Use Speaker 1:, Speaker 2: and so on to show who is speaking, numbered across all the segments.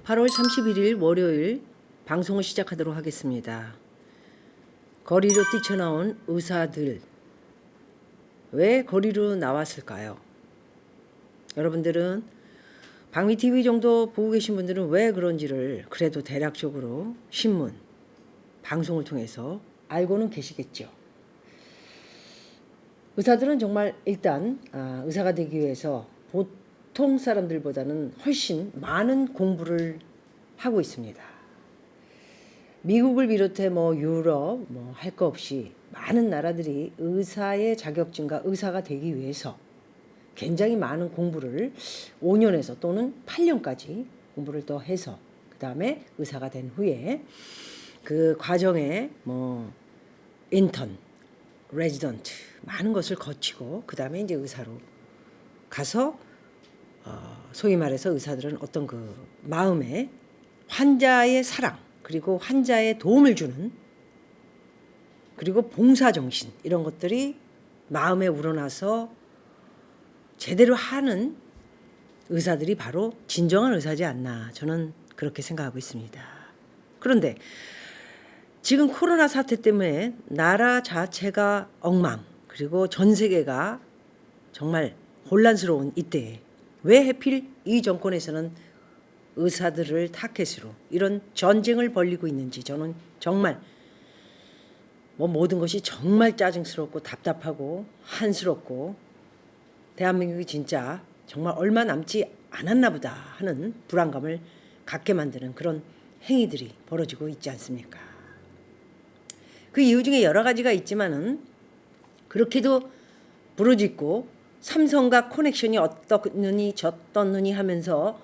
Speaker 1: 8월 31일 월요일 방송을 시작하도록 하겠습니다. 거리로 뛰쳐나온 의사들, 왜 거리로 나왔을까요? 여러분들은 박미TV 정도 보고 계신 분들은 왜 그런지를 그래도 대략적으로 신문, 방송을 통해서 알고는 계시겠죠. 의사들은 정말 일단 의사가 되기 위해서 보통 사람들보다는 훨씬 많은 공부를 하고 있습니다. 미국을 비롯해 유럽 할 거 없이 많은 나라들이 의사의 자격증과 의사가 되기 위해서 굉장히 많은 공부를 5년에서 또는 8년까지 공부를 더 해서 그 다음에 의사가 된 후에 그 과정에 인턴, 레지던트 많은 것을 거치고 그 다음에 이제 의사로 가서 소위 말해서 의사들은 어떤 그 마음에 환자의 사랑 그리고 환자의 도움을 주는 그리고 봉사정신 이런 것들이 마음에 우러나서 제대로 하는 의사들이 바로 진정한 의사지 않나 저는 그렇게 생각하고 있습니다. 그런데 지금 코로나 사태 때문에 나라 자체가 엉망 그리고 전 세계가 정말 혼란스러운 이때에 왜 하필 이 정권에서는 의사들을 타켓으로 이런 전쟁을 벌이고 있는지 저는 정말 모든 것이 정말 짜증스럽고 답답하고 한스럽고 대한민국이 진짜 정말 얼마 남지 않았나 보다 하는 불안감을 갖게 만드는 그런 행위들이 벌어지고 있지 않습니까? 그 이유 중에 여러 가지가 있지만은 그렇게도 부르짖고 삼성과 커넥션이 어떻느니 저떻느니 하면서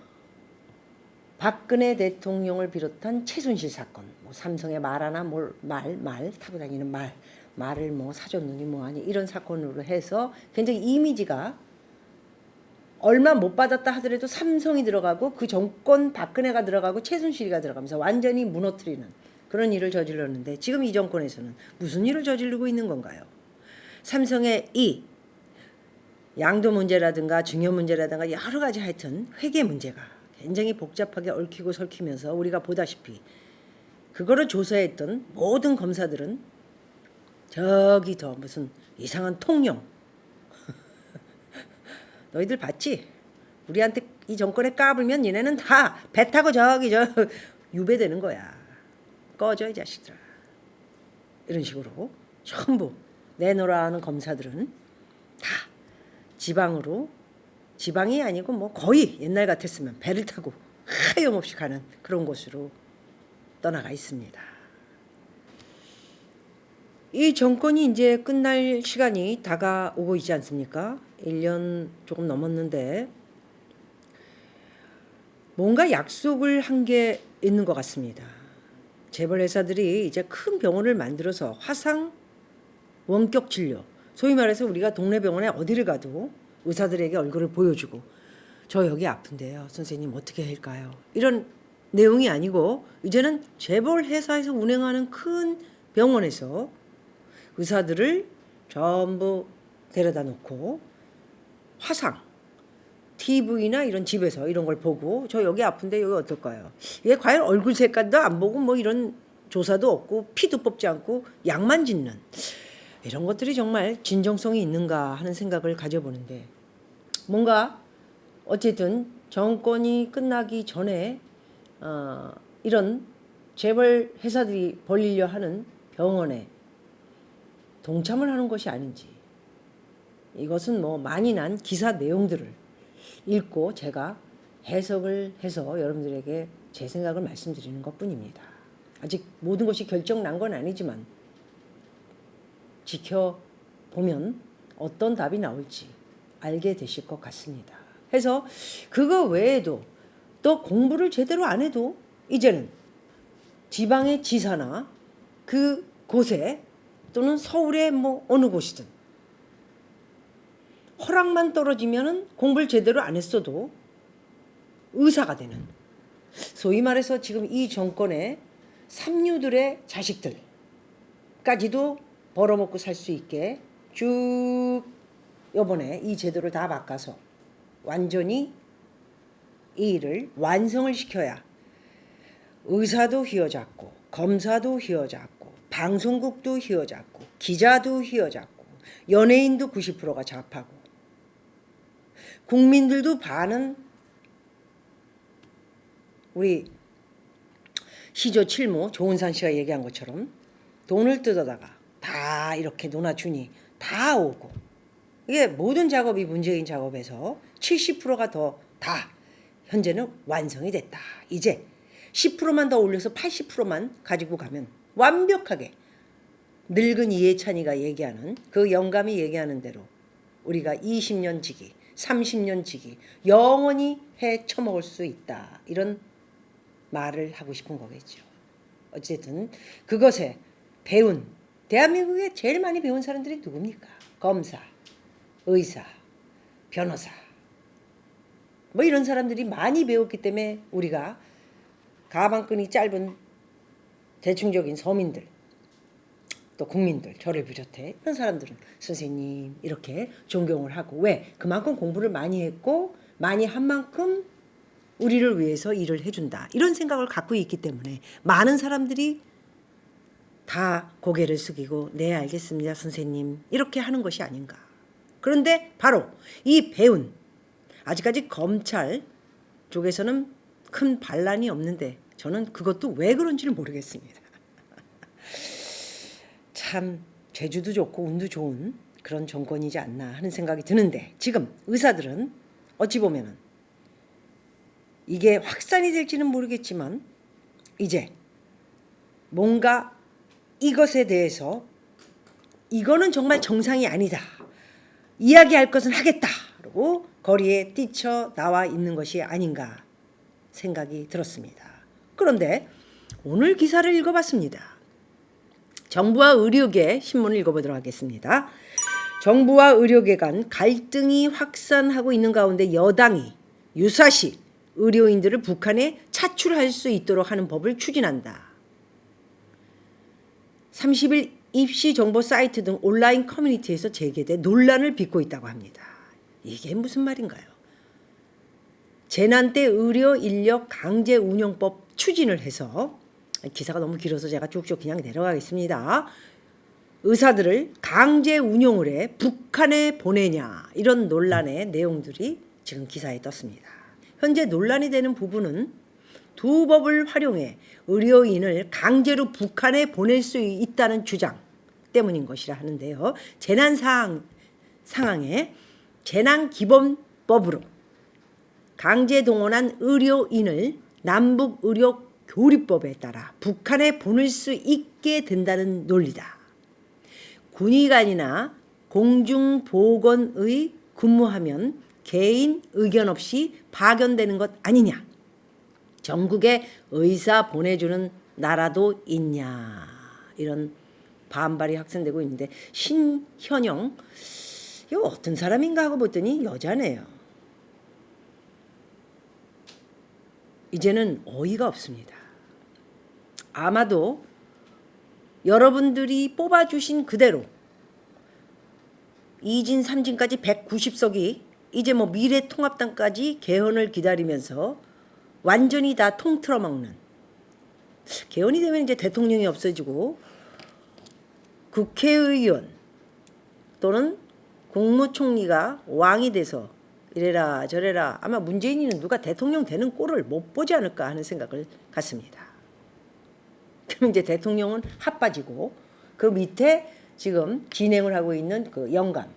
Speaker 1: 박근혜 대통령을 비롯한 최순실 사건, 삼성의 말 하나 말 타고 다니는 말을 사줬느니 아니 이런 사건으로 해서 굉장히 이미지가 얼마 못 받았다 하더라도 삼성이 들어가고 그 정권 박근혜가 들어가고 최순실이가 들어가면서 완전히 무너뜨리는 그런 일을 저질렀는데 지금 이 정권에서는 무슨 일을 저지르고 있는 건가요? 삼성의 이 양도 문제라든가 증여 문제라든가 여러 가지 하여튼 회계 문제가 굉장히 복잡하게 얽히고 설키면서 우리가 보다시피 그거를 조사했던 모든 검사들은 저기 더 무슨 이상한 통령 너희들 봤지? 우리한테 이 정권에 까불면 얘네는 다 배 타고 저기 유배되는 거야. 꺼져 이 자식들아. 이런 식으로 전부 내놓으라 하는 검사들은 다 지방이 아니고 거의 옛날 같았으면 배를 타고 하염없이 가는 그런 곳으로 떠나가 있습니다. 이 정권이 이제 끝날 시간이 다가오고 있지 않습니까? 1년 조금 넘었는데 뭔가 약속을 한 게 있는 것 같습니다. 재벌 회사들이 이제 큰 병원을 만들어서 화상 원격 진료, 소위 말해서 우리가 동네 병원에 어디를 가도 의사들에게 얼굴을 보여주고 저 여기 아픈데요. 선생님 어떻게 할까요? 이런 내용이 아니고 이제는 재벌 회사에서 운행하는 큰 병원에서 의사들을 전부 데려다 놓고 화상, TV나 이런 집에서 이런 걸 보고 저 여기 아픈데 여기 어떨까요? 얘 과연 얼굴 색깔도 안 보고 이런 조사도 없고 피도 뽑지 않고 약만 짓는 이런 것들이 정말 진정성이 있는가 하는 생각을 가져보는데 뭔가 어쨌든 정권이 끝나기 전에 이런 재벌 회사들이 벌리려 하는 병원에 동참을 하는 것이 아닌지 이것은 많이 난 기사 내용들을 읽고 제가 해석을 해서 여러분들에게 제 생각을 말씀드리는 것뿐입니다. 아직 모든 것이 결정 난 건 아니지만 지켜보면 어떤 답이 나올지 알게 되실 것 같습니다. 해서 그거 외에도 또 공부를 제대로 안 해도 이제는 지방의 지사나 그 곳에 또는 서울의 어느 곳이든 허락만 떨어지면은 공부를 제대로 안 했어도 의사가 되는 소위 말해서 지금 이 정권의 삼류들의 자식들까지도 벌어먹고 살 수 있게 쭉 요번에 이 제도를 다 바꿔서 완전히 이 일을 완성을 시켜야 의사도 휘어잡고 검사도 휘어잡고 방송국도 휘어잡고 기자도 휘어잡고 연예인도 90%가 좌파고 국민들도 반은 우리 시조 칠모 조은산 씨가 얘기한 것처럼 돈을 뜯어다가 다 이렇게 논아주니 다 오고 이게 모든 작업이 문재인 작업에서 70%가 더 다 현재는 완성이 됐다. 이제 10%만 더 올려서 80%만 가지고 가면 완벽하게 늙은 이해찬이가 얘기하는 그 영감이 얘기하는 대로 우리가 20년 지기 30년 지기 영원히 해 처먹을 수 있다. 이런 말을 하고 싶은 거겠죠. 어쨌든 그것에 배운 대한민국에 제일 많이 배운 사람들이 누굽니까? 검사, 의사, 변호사 뭐 이런 사람들이 많이 배웠기 때문에 우리가 가방끈이 짧은 대충적인 서민들 또 국민들 저를 비롯해 이런 사람들은 선생님 이렇게 존경을 하고 왜? 그만큼 공부를 많이 했고 많이 한 만큼 우리를 위해서 일을 해준다. 이런 생각을 갖고 있기 때문에 많은 사람들이 다 고개를 숙이고 네 알겠습니다 선생님 이렇게 하는 것이 아닌가. 그런데 바로 이 배운 아직까지 검찰 쪽에서는 큰 반란이 없는데 저는 그것도 왜 그런지를 모르겠습니다. 참 재주도 좋고 운도 좋은 그런 정권이지 않나 하는 생각이 드는데 지금 의사들은 어찌 보면은 이게 확산이 될지는 모르겠지만 이제 뭔가 이것에 대해서 이거는 정말 정상이 아니다. 이야기할 것은 하겠다라고 거리에 뛰쳐나와 있는 것이 아닌가 생각이 들었습니다. 그런데 오늘 기사를 읽어봤습니다. 정부와 의료계 신문을 읽어보도록 하겠습니다. 정부와 의료계 간 갈등이 확산하고 있는 가운데 여당이 유사시 의료인들을 북한에 차출할 수 있도록 하는 법을 추진한다. 30일 입시 정보 사이트 등 온라인 커뮤니티에서 제기돼 논란을 빚고 있다고 합니다. 이게 무슨 말인가요? 재난 때 의료 인력 강제 운영법 추진을 해서 기사가 너무 길어서 제가 쭉쭉 그냥 내려가겠습니다. 의사들을 강제 운용을 해 북한에 보내냐 이런 논란의 내용들이 지금 기사에 떴습니다. 현재 논란이 되는 부분은 두 법을 활용해 의료인을 강제로 북한에 보낼 수 있다는 주장 때문인 것이라 하는데요. 재난 상황에 재난기본법으로 강제 동원한 의료인을 남북의료교류법에 따라 북한에 보낼 수 있게 된다는 논리다. 군의관이나 공중보건의 근무하면 개인 의견 없이 파견되는 것 아니냐. 전국에 의사 보내주는 나라도 있냐. 이런 반발이 확산되고 있는데 신현영 이거 어떤 사람인가 하고 봤더니 여자네요. 이제는 어이가 없습니다. 아마도 여러분들이 뽑아주신 그대로 2진 3진까지 190석이 이제 뭐 미래통합당까지 개헌을 기다리면서 완전히 다 통틀어 먹는 개헌이 되면 이제 대통령이 없어지고 국회의원 또는 국무총리가 왕이 돼서 이래라 저래라 아마 문재인이는 누가 대통령 되는 꼴을 못 보지 않을까 하는 생각을 갖습니다. 그럼 이제 대통령은 핫빠지고 그 밑에 지금 진행을 하고 있는 그 영감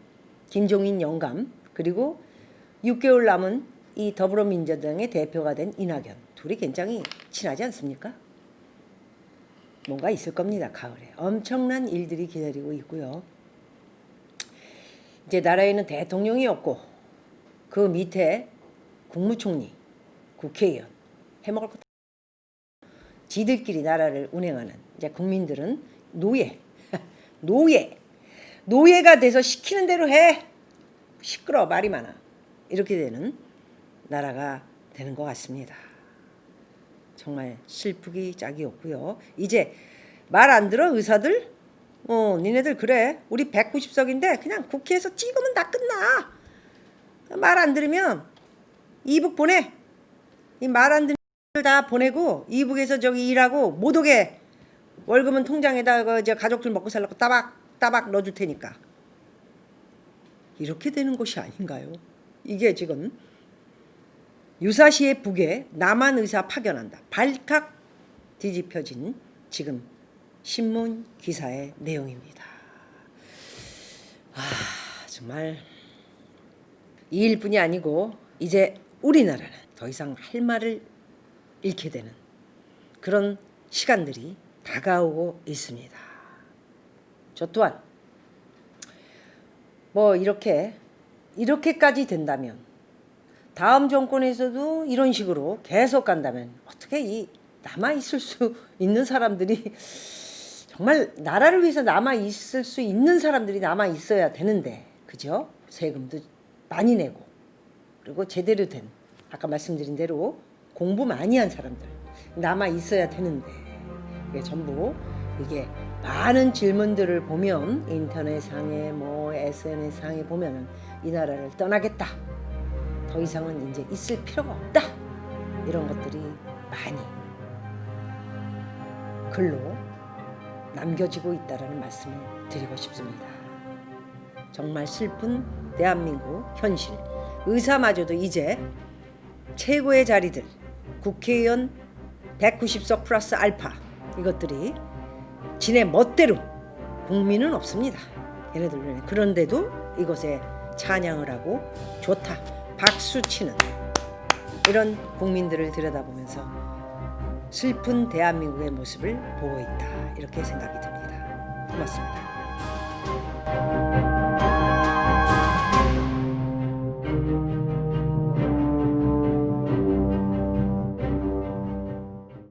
Speaker 1: 김종인 영감 그리고 6개월 남은 이 더불어민주당의 대표가 된 이낙연 둘이 굉장히 친하지 않습니까? 뭔가 있을 겁니다. 가을에 엄청난 일들이 기다리고 있고요. 이제 나라에는 대통령이 없고 그 밑에 국무총리, 국회의원 해먹을 것 지들끼리 나라를 운행하는 이제 국민들은 노예가 돼서 시키는 대로 해. 시끄러워 말이 많아. 이렇게 되는 나라가 되는 것 같습니다. 정말 슬프기 짝이 없고요. 이제 말 안 들어 의사들? 니네들 그래. 우리 190석인데 그냥 국회에서 찍으면 다 끝나. 말 안 들으면 이북 보내. 이 말 안 듣는 다 보내고 이북에서 저기 일하고 못 오게 월급은 통장에다가 이제 가족들 먹고 살라고 따박 넣어줄 테니까. 이렇게 되는 것이 아닌가요? 이게 지금 유사시의 북에 남한 의사 파견한다. 발칵 뒤집혀진 지금 신문 기사의 내용입니다. 정말 이 일뿐이 아니고 이제 우리나라는 더 이상 할 말을 잃게 되는 그런 시간들이 다가오고 있습니다. 저 또한 뭐 이렇게까지 된다면 다음 정권에서도 이런 식으로 계속 간다면 어떻게 이 남아 있을 수 있는 사람들이 정말 나라를 위해서 남아 있을 수 있는 사람들이 남아 있어야 되는데, 그죠? 세금도 많이 내고 그리고 제대로 된 아까 말씀드린 대로 공부 많이 한 사람들 남아 있어야 되는데, 이게 전부 이게 많은 질문들을 보면 인터넷상에 뭐 SNS상에 보면은 이 나라를 떠나겠다, 더 이상은 이제 있을 필요가 없다, 이런 것들이 많이 글로 남겨지고 있다라는 말씀을 드리고 싶습니다. 정말 슬픈 대한민국 현실. 의사마저도 이제 최고의 자리들, 국회의원 190석 플러스 알파, 이것들이 지네 멋대로, 국민은 없습니다. 얘네들은. 그런데도 이것에 찬양을 하고 좋다, 박수치는 이런 국민들을 들여다보면서 슬픈 대한민국의 모습을 보고 있다, 이렇게 생각이 듭니다. 고맙습니다.